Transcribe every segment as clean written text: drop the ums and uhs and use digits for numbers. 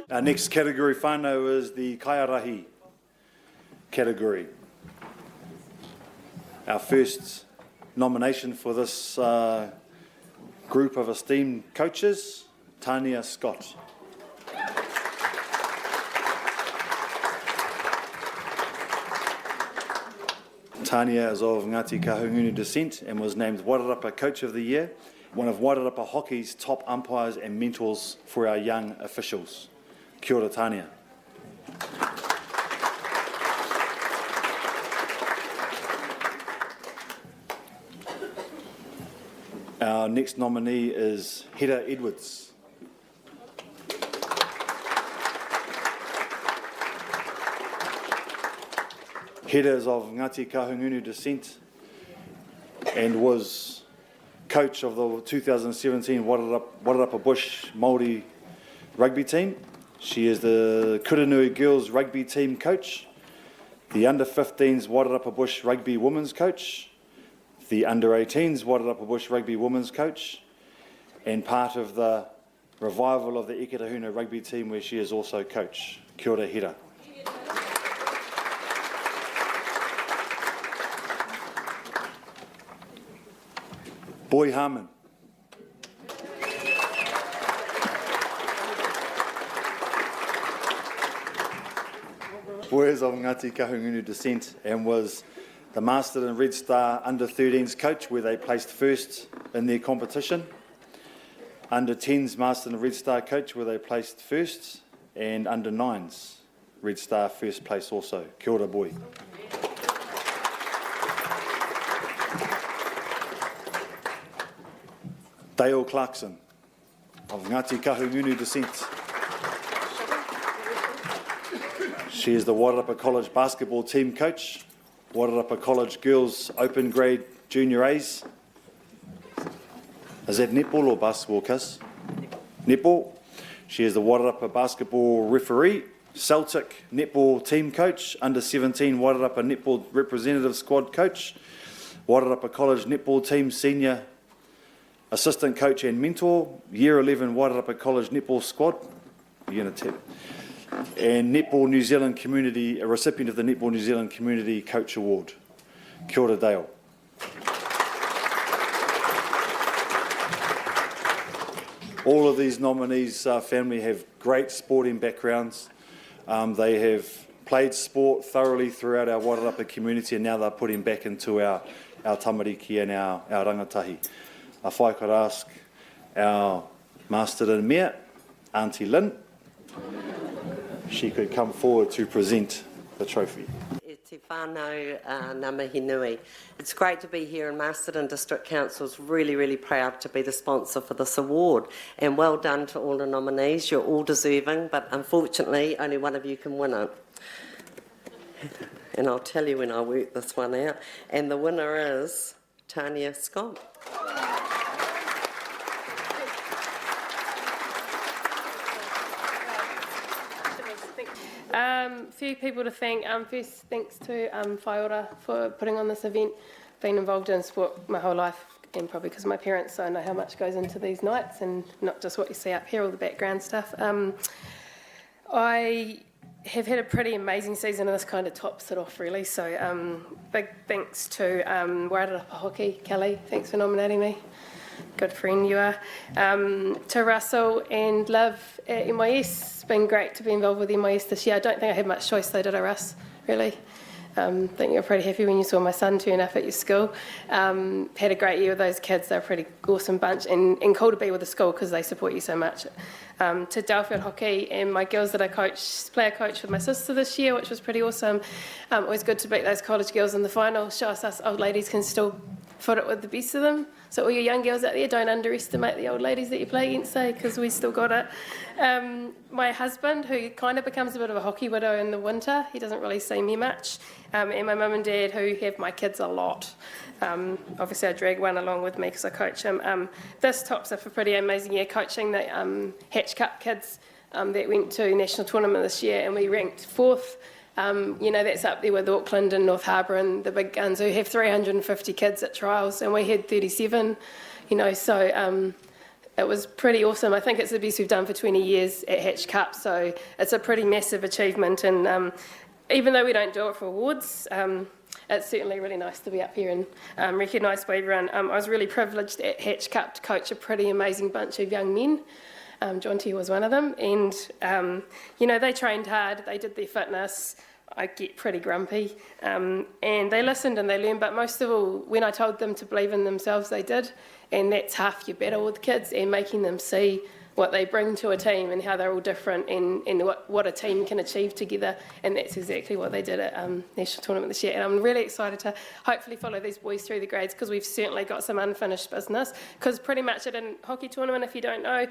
Our next category whānau is the Kaiarahi category. Our first nomination for this group of esteemed coaches, Tania Scott. Tania is of Ngāti Kahungunu descent and was named Wairarapa Coach of the Year, one of Wairarapa Hockey's top umpires and mentors for our young officials. Kia ora, Tania. Our next nominee is Hedda Edwards. Hedda is of Ngāti Kahungunu descent and was coach of the 2017 Wairarapa Bush Maori rugby team. She is the Kuranui Girls rugby team coach, the under-15s Wairarapa Bush rugby women's coach, the under-18s Wairarapa Bush rugby women's coach, and part of the revival of the Iketahuna rugby team where she is also coach. Kia ora, Hedda. Boy Harmon. Boy is of Ngāti Kahungunu descent and was the Master and Red Star under-13s coach where they placed first in their competition. Under-10s Master and Red Star coach where they placed first, and under-9s Red Star first place also. Kia ora, Boy. Dale Clarkson of Ngāti Kahungunu descent. She is the Wairarapa College basketball team coach, Wairarapa College Girls Open Grade Junior A's. Is that netball or basketball, Kiss? Netball. She is the Wairarapa basketball referee, Celtic netball team coach, under-17 Wairarapa netball representative squad coach, Wairarapa College netball team senior assistant coach and mentor, Year 11 Wairarapa College netball squad, and Netball New Zealand Community, a recipient of the Netball New Zealand Community Coach Award. Kia ora, Dale. All of these nominees' family have great sporting backgrounds. They have played sport thoroughly throughout our Wairarapa community, and now they're putting back into our tamariki and our rangatahi. If I could ask our Master in Mea, Auntie Lynn, she could come forward to present the trophy. E te whānau ngā mihi nui. It's great to be here, and Masterton District Council is really, really proud to be the sponsor for this award. And well done to all the nominees. You're all deserving, but unfortunately only one of you can win it. And I'll tell you when I work this one out. And the winner is Tania Scott. Few people to thank. First, thanks to Whaiora for putting on this event. Been involved in sport my whole life, and probably because of my parents, so I know how much goes into these nights and not just what you see up here, all the background stuff. I have had a pretty amazing season, and this kind of tops it off, really. So big thanks to Wairarapa Hockey, Kelly, thanks for nominating me. Good friend you are. To Russell and Liv at MIS, it's been great to be involved with MIS this year. I don't think I had much choice though, did I, Russ? Really? I think you were pretty happy when you saw my son turn up at your school. Had a great year with those kids. They're a pretty awesome bunch, and cool to be with the school because they support you so much. To Dalefield Hockey and my girls that I player coach with my sister this year, which was pretty awesome. Always good to beat those college girls in the final. Show us old ladies can still foot it with the best of them. So all you young girls out there, don't underestimate the old ladies that you play against, because we still got it. My husband, who kind of becomes a bit of a hockey widow in the winter, he doesn't really see me much. And my mum and dad, who have my kids a lot. Obviously I drag one along with me because I coach him. This tops off a pretty amazing year coaching the Hatch Cup kids that went to national tournament this year, and we ranked 4th That's up there with Auckland and North Harbour and the big guns who have 350 kids at trials, and we had 37, so it was pretty awesome. I think it's the best we've done for 20 years at Hatch Cup, so it's a pretty massive achievement, and even though we don't do it for awards, it's certainly really nice to be up here and recognised by everyone. I was really privileged at Hatch Cup to coach a pretty amazing bunch of young men. John T was one of them, and they trained hard, they did their fitness. I get pretty grumpy, and they listened and they learned, but most of all, when I told them to believe in themselves, they did, and that's half your battle with kids, and making them see what they bring to a team and how they're all different, and what a team can achieve together, and that's exactly what they did at National Tournament this year. And I'm really excited to hopefully follow these boys through the grades, because we've certainly got some unfinished business, because pretty much at a hockey tournament, if you don't know,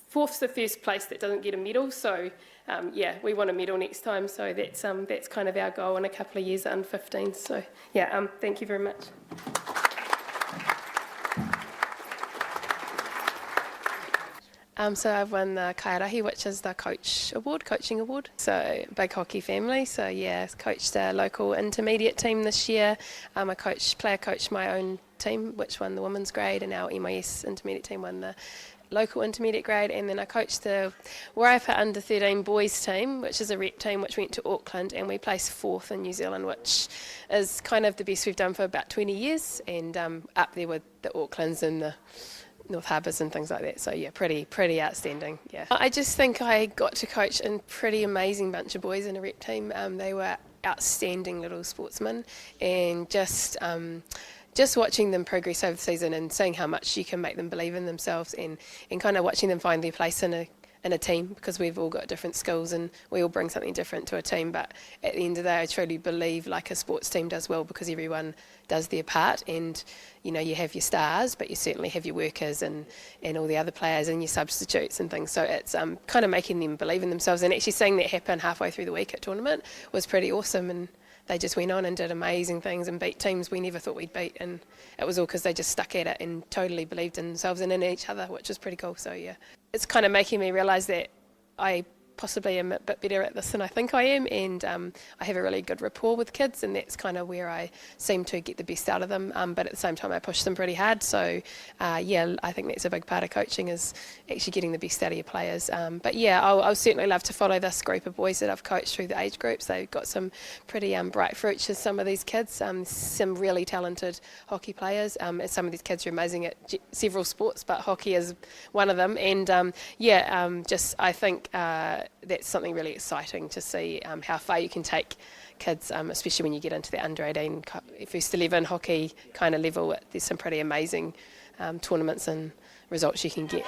fourth's the first place that doesn't get a medal, so we want a medal next time, so that's kind of our goal in a couple of years at under 15s. So thank you very much. So I've won the Kaiarahi, which is the coaching award. So big hockey family. So coached a local intermediate team this year. I player coached my own team, which won the women's grade, and our MIS intermediate team won the local intermediate grade, and then I coached the Wairarapa under 13 boys team, which is a rep team which went to Auckland, and we placed 4th in New Zealand, which is kind of the best we've done for about 20 years, and up there with the Aucklands and the North Harbours and things like that. So pretty outstanding. I just think I got to coach a pretty amazing bunch of boys in a rep team. They were outstanding little sportsmen, and just watching them progress over the season and seeing how much you can make them believe in themselves, and kind of watching them find their place in a team, because we've all got different skills and we all bring something different to a team, but at the end of the day I truly believe like a sports team does well, because everyone does their part, and you have your stars, but you certainly have your workers and all the other players and your substitutes and things, so it's kind of making them believe in themselves, and actually seeing that happen halfway through the week at tournament was pretty awesome, and they just went on and did amazing things and beat teams we never thought we'd beat, and it was all because they just stuck at it and totally believed in themselves and in each other, which is pretty cool. So it's kind of making me realise that I possibly am a bit better at this than I think I am, and I have a really good rapport with kids, and that's kind of where I seem to get the best out of them, but at the same time I push them pretty hard, so I think that's a big part of coaching, is actually getting the best out of your players, but I'll certainly love to follow this group of boys that I've coached through the age groups. They've got some pretty bright futures, some of these kids, some really talented hockey players, and some of these kids are amazing at several sports, but hockey is one of them, and I think that's something really exciting to see, how far you can take kids, especially when you get into the under 18, first 11 hockey kind of level. There's some pretty amazing tournaments and results you can get.